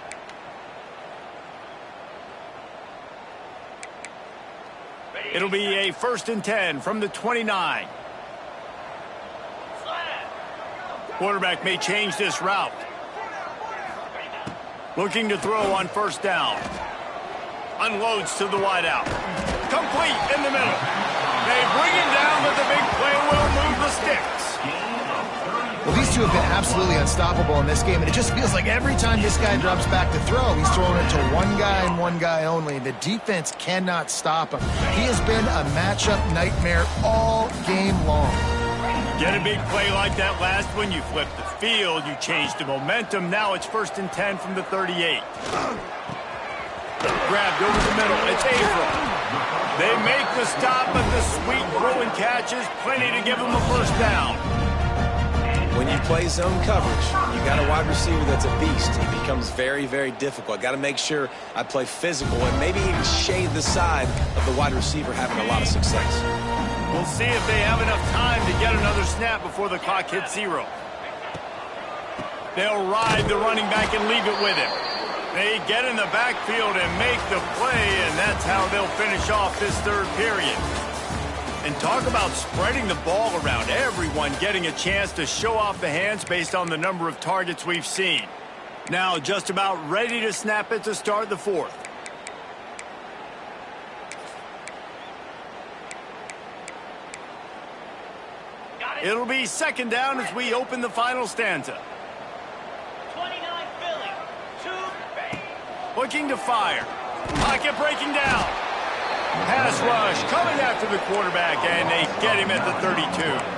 It'll be a 1st and 10 from the 29. Quarterback may change this route. Looking to throw on first down. Unloads to the wideout. Complete in the middle. They bring him down, but the big play will move the sticks. Well, these two have been absolutely unstoppable in this game, and it just feels like every time this guy drops back to throw, he's throwing it to one guy and one guy only. The defense cannot stop him. He has been a matchup nightmare all game long. Get a big play like that last one, you flip the field, you change the momentum. Now it's 1st and 10 from the 38. Grabbed over the middle. It's Abram. They make the stop, but the sweet throw and catch is plenty to give them a first down. When you play zone coverage, you got a wide receiver that's a beast. It becomes very, very difficult. Got to make sure I play physical and maybe even shade the side of the wide receiver having a lot of success. We'll see if they have enough time to get another snap before the clock hits 0. They'll ride the running back and leave it with him. They get in the backfield and make the play, and that's how they'll finish off this 3rd period. And talk about spreading the ball around, everyone getting a chance to show off the hands based on the number of targets we've seen. Now just about ready to snap it to start the 4th. It'll be 2nd down as we open the final stanza. 29 Philly. 2. Looking to fire. Pocket breaking down. Pass rush coming after the quarterback, and they get him at the 32.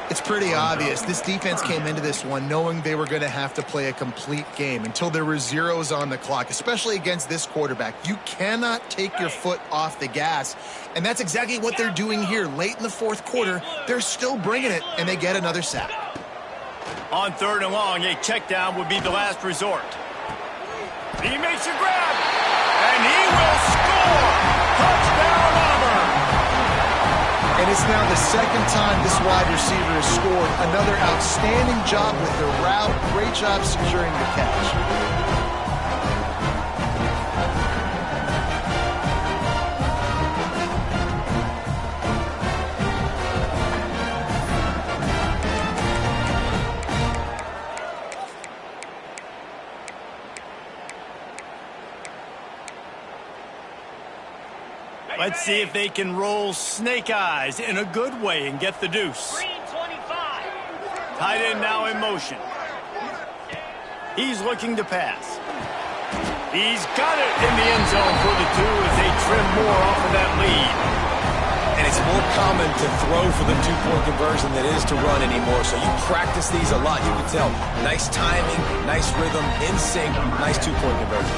It's pretty obvious. This defense came into this one knowing they were going to have to play a complete game until there were zeros on the clock, especially against this quarterback. You cannot take your foot off the gas, and that's exactly what they're doing here. Late in the 4th quarter, they're still bringing it, and they get another sack. On 3rd and long, a check down would be the last resort. He makes a grab, and he will score! Touchdown, Auburn! And it's now the 2nd time this wide receiver has scored. Another outstanding job with the route. Great job securing the catch. Let's see if they can roll snake eyes in a good way and get the deuce. Green 25. Tight end now in motion. He's looking to pass. He's got it in the end zone for the 2 as they trim more off of that lead. And it's more common to throw for the 2-point conversion than it is to run anymore. So you practice these a lot. You can tell. Nice timing, nice rhythm, in sync, nice 2-point conversion.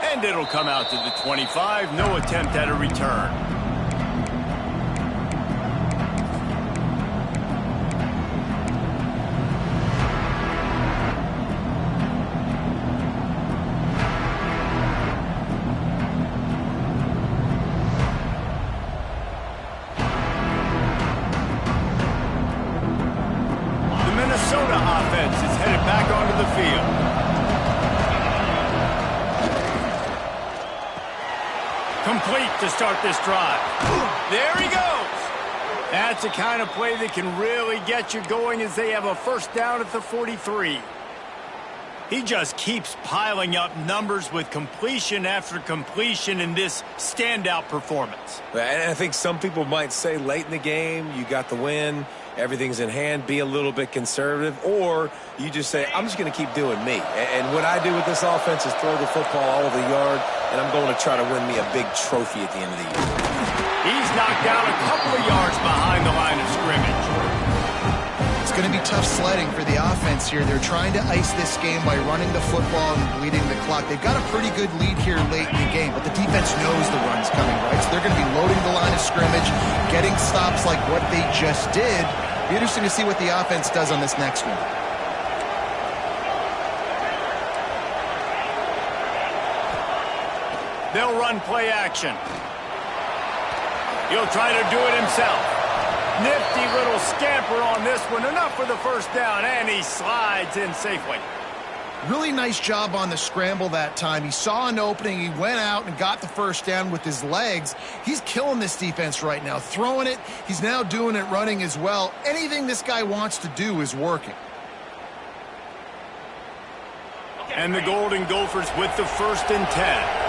And it'll come out to the 25. No attempt at a return. The Minnesota offense is headed back onto the field. Complete to start this drive. There he goes. That's the kind of play that can really get you going as they have a first down at the 43. He just keeps piling up numbers with completion after completion in this standout performance. And I think some people might say late in the game, you got the win, everything's in hand, be a little bit conservative, or you just say, I'm just going to keep doing me. And what I do with this offense is throw the football all over the yard, and I'm going to try to win me a big trophy at the end of the year. He's knocked down a couple of yards tough sledding for the offense here. They're trying to ice this game by running the football and bleeding the clock. They've got a pretty good lead here late in the game, but the defense knows the run's coming, right? So they're going to be loading the line of scrimmage, getting stops like what they just did. Be interesting to see what the offense does on this next one. They'll run play action. He'll try to do it himself. Nifty little scamper on this one. Enough for the first down, and he slides in safely. Really nice job on the scramble that time. He saw an opening. He went out and got the first down with his legs. He's killing this defense right now. Throwing it. He's now doing it running as well. Anything this guy wants to do is working. And the Golden Gophers with the 1st and 10.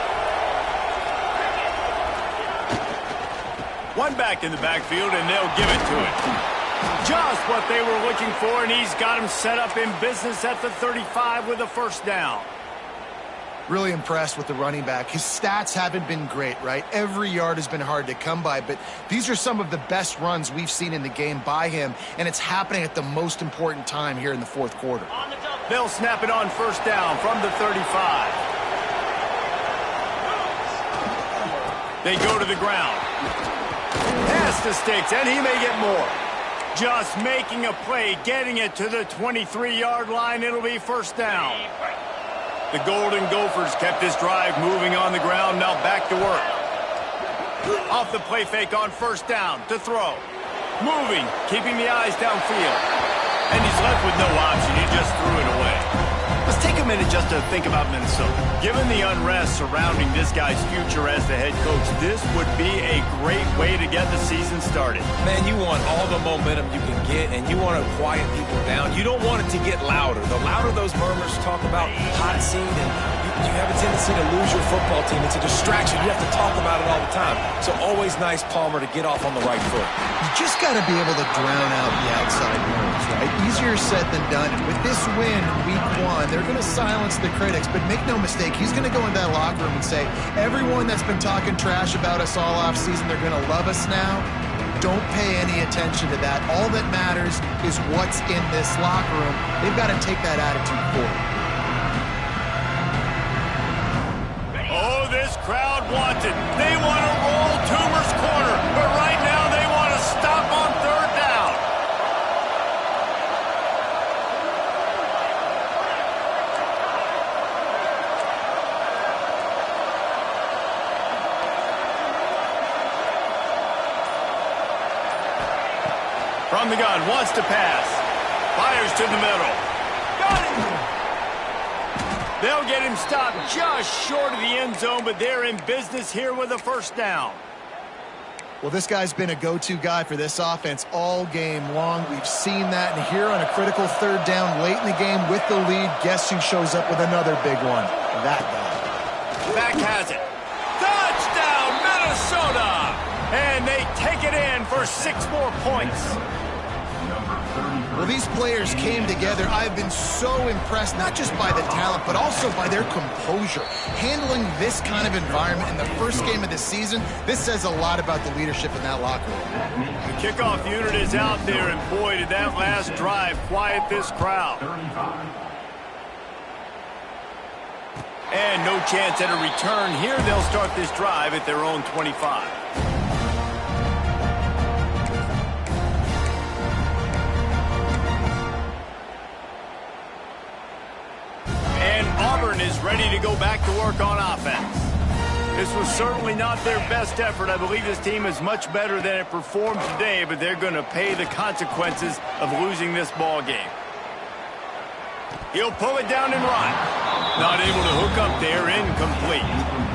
One back in the backfield, and they'll give it to it. Just what they were looking for, and he's got him set up in business at the 35 with a first down. Really impressed with the running back. His stats haven't been great, right? Every yard has been hard to come by, but these are some of the best runs we've seen in the game by him, and it's happening at the most important time here in the 4th quarter. They'll snap it on first down from the 35. They go to the ground. Past the sticks, and he may get more. Just making a play, getting it to the 23-yard line. It'll be first down. The Golden Gophers kept this drive moving on the ground. Now back to work. Off the play fake on first down to throw. Moving, keeping the eyes downfield. And he's left with no option. He just threw it away. Let's take a minute just to think about Minnesota. Given the unrest surrounding this guy's future as the head coach, this would be a great way to get the season started. Man, you want all the momentum you can get, and you want to quiet people down. You don't want it to get louder. The louder those murmurs talk about hot seat, and you have a tendency to lose your football team. It's a distraction. You have to talk about it all the time. So always nice, Palmer, to get off on the right foot. You just got to be able to drown out the outside noise, right? Easier said than done. And with this win, week 1, they're going to silence the critics. But make no mistake, he's going to go into that locker room and say, everyone that's been talking trash about us all offseason, they're going to love us now. Don't pay any attention to that. All that matters is what's in this locker room. They've got to take that attitude forward. Oh, this crowd wants it. They want to roll Toomer's corner, but right now they want to stop on 3rd down. From the gun, wants to pass. Fires to the middle. Got him! They'll get him stopped just short of the end zone, but they're in business here with a first down. Well, this guy's been a go-to guy for this offense all game long. We've seen that, and here on a critical 3rd down late in the game with the lead, guess who shows up with another big one? That guy. Back has it. Touchdown, Minnesota! And they take it in for 6 more points. Well, these players came together. I've been so impressed, not just by the talent, but also by their composure. Handling this kind of environment in the first game of the season, this says a lot about the leadership in that locker room. The kickoff unit is out there, and boy, did that last drive quiet this crowd. And no chance at a return here. They'll start this drive at their own 25. Auburn is ready to go back to work on offense. This was certainly not their best effort. I believe this team is much better than it performed today, but they're going to pay the consequences of losing this ball game. He'll pull it down and run. Not able to hook up there, incomplete.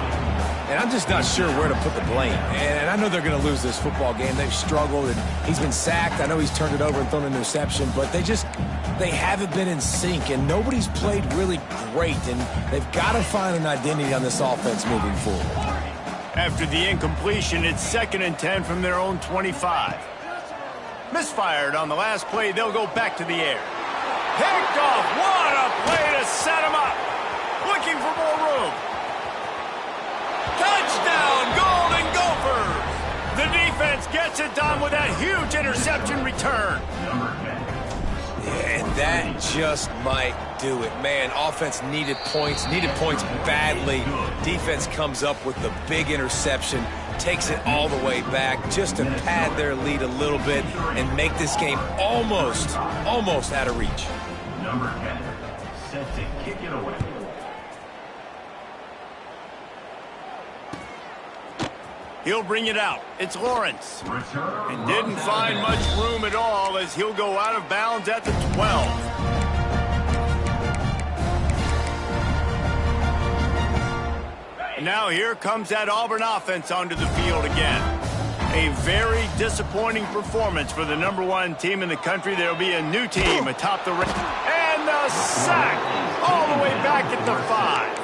And I'm just not sure where to put the blame. And I know they're going to lose this football game. They've struggled, and he's been sacked. I know he's turned it over and thrown an interception, but they haven't been in sync, and nobody's played really great, and they've got to find an identity on this offense moving forward. After the incompletion, it's 2nd and 10 from their own 25. Misfired on the last play. They'll go back to the air. Picked off. What a play to set him up. Looking for more room. Touchdown, Golden Gophers! The defense gets it done with that huge interception return. And that just might do it. Man, offense needed points badly. Defense comes up with the big interception, takes it all the way back just to pad their lead a little bit and make this game almost out of reach. Number 10, set to kick it away. He'll bring it out. It's Lawrence. And didn't find much room at all as he'll go out of bounds at the 12. And now here comes that Auburn offense onto the field again. A very disappointing performance for the #1 team in the country. There'll be a new team atop the ring. And the sack all the way back at the 5.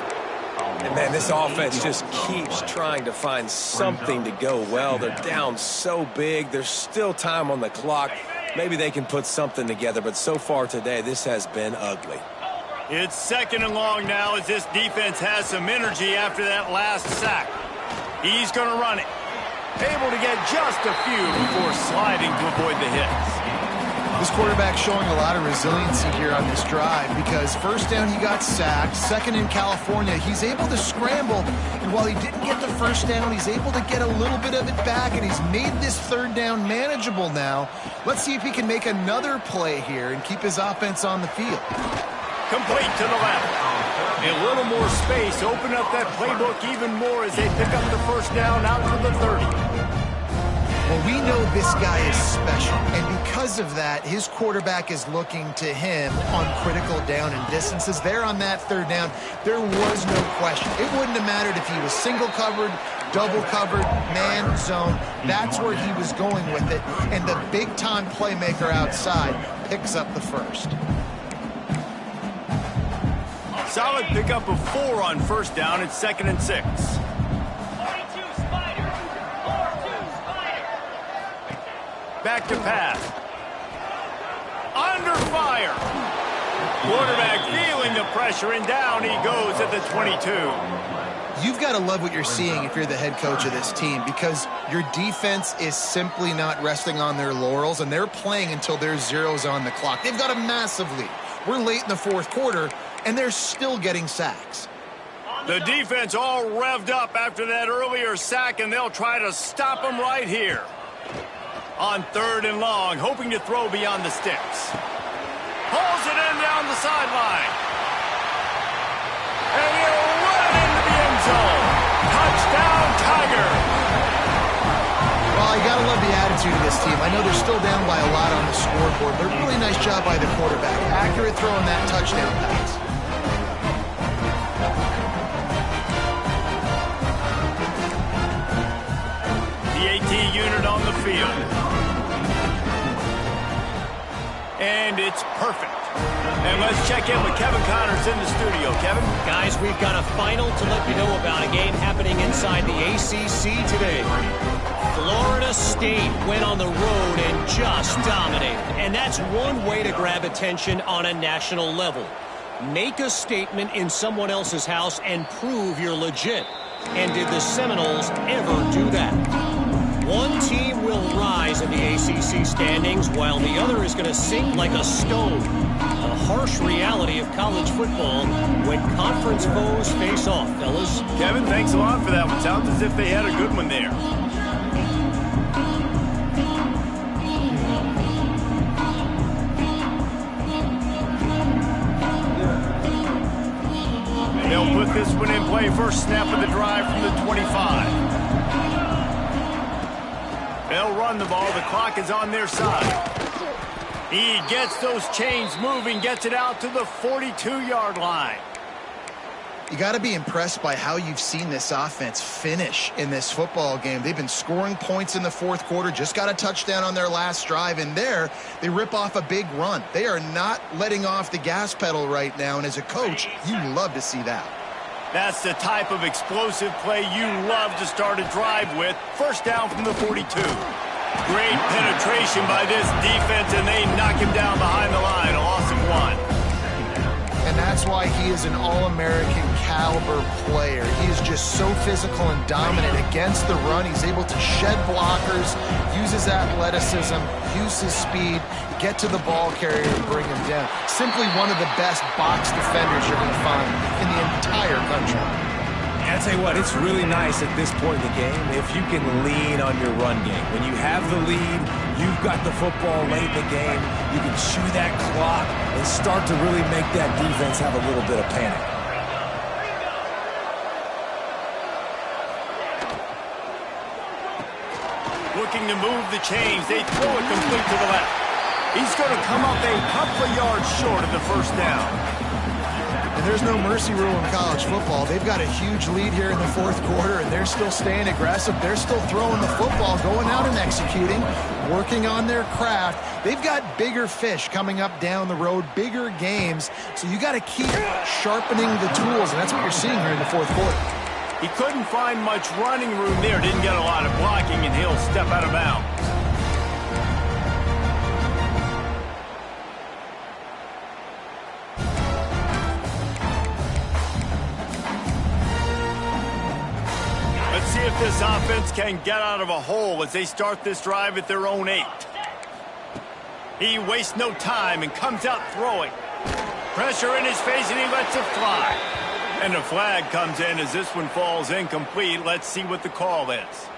And, man, this offense just keeps trying to find something to go well. They're down so big. There's still time on the clock. Maybe they can put something together, but so far today, this has been ugly. It's 2nd and long now as this defense has some energy after that last sack. He's going to run it. Able to get just a few before sliding to avoid the hits. This quarterback showing a lot of resiliency here on this drive because first down he got sacked, second in California, he's able to scramble, and while he didn't get the first down, he's able to get a little bit of it back, and he's made this 3rd down manageable now. Let's see if he can make another play here and keep his offense on the field. Complete to the left. A little more space, open up that playbook even more as they pick up the first down out to the 30. Well, we know this guy is special, and because of that, his quarterback is looking to him on critical down and distances. There on that 3rd down, there was no question. It wouldn't have mattered if he was single covered, double covered, man zone. That's where he was going with it, and the big-time playmaker outside picks up the first. Solid pickup of 4 on first down. It's 2nd and 6. 42 Spider. 4-2 Spider. Back to pass. Under fire. Quarterback feeling the pressure, and down he goes at the 22. You've got to love what you're seeing if you're the head coach of this team because your defense is simply not resting on their laurels, and they're playing until there's zeros on the clock. They've got a massive lead. We're late in the 4th quarter, and they're still getting sacks. The defense all revved up after that earlier sack, and they'll try to stop them right here. On 3rd and long, hoping to throw beyond the sticks. Pulls it in down the sideline. And he'll run into the end zone. Touchdown, Tiger. Well, you got to love the attitude of this team. I know they're still down by a lot on the scoreboard, but really nice job by the quarterback. Accurate throw on that touchdown pass. The AT unit on the field. And it's perfect. And let's check in with Kevin Connors in the studio. Kevin? Guys, we've got a final to let you know about, a game happening inside the ACC today. Florida State went on the road and just dominated. And that's one way to grab attention on a national level. Make a statement in someone else's house and prove you're legit. And did the Seminoles ever do that? One team will rise in the ACC standings while the other is going to sink like a stone. A harsh reality of college football when conference foes face off, fellas. Kevin, thanks a lot for that one. Sounds as if they had a good one there. They'll put this one in play. First snap of the drive from the 25. They'll run the ball. The clock is on their side. He gets those chains moving, gets it out to the 42-yard line. You got to be impressed by how you've seen this offense finish in this football game. They've been scoring points in the 4th quarter, just got a touchdown on their last drive, and there they rip off a big run. They are not letting off the gas pedal right now, and as a coach, you love to see that. That's the type of explosive play you love to start a drive with. First down from the 42. Great penetration by this defense, and they knock him down behind the line. A loss of 1. And that's why he is an All-American caliber player. He is just so physical and dominant against the run. He's able to shed blockers, use his his athleticism, use his speed, get to the ball carrier and bring him down. Simply one of the best box defenders you're going to find in the entire country. And I tell you what, it's really nice at this point in the game if you can lean on your run game. When you have the lead, you've got the football late in the game, you can chew that clock and start to really make that defense have a little bit of panic. Looking to move the chains. They throw it complete to the left. He's going to come up a couple of yards short of the first down. And there's no mercy rule in college football. They've got a huge lead here in the fourth quarter, and they're still staying aggressive. They're still throwing the football, going out and executing, working on their craft. They've got bigger fish coming up down the road, bigger games. So you got to keep sharpening the tools, and that's what you're seeing here in the fourth quarter. He couldn't find much running room there. Didn't get a lot of blocking, and he'll step out of bounds. Let's see if this offense can get out of a hole as they start this drive at their own 8. He wastes no time and comes out throwing. Pressure in his face, and he lets it fly. And a flag comes in as this one falls incomplete. Let's see what the call is.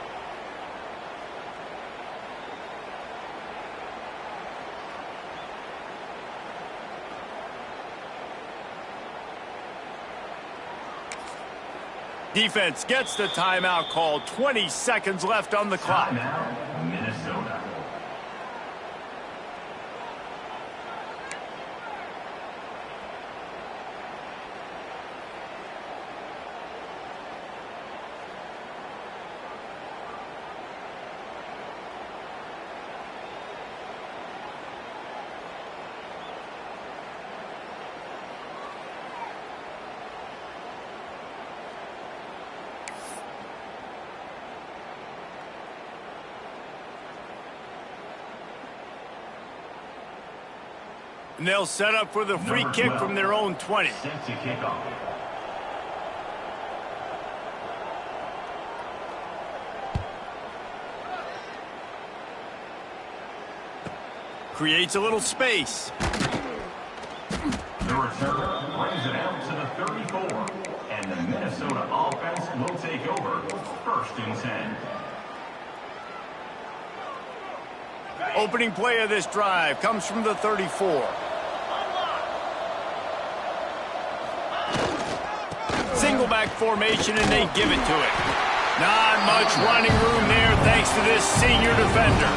Defense gets the timeout called. 20 seconds left on the clock. Timeout, Minnesota. And they'll set up for the free kick from their own 20. Set to kick off. Creates a little space. The return brings it out to the 34. And the Minnesota offense will take over 1st and 10. Opening play of this drive comes from the 34. Single back formation, and they give it to it. Not much running room there thanks to this senior defender.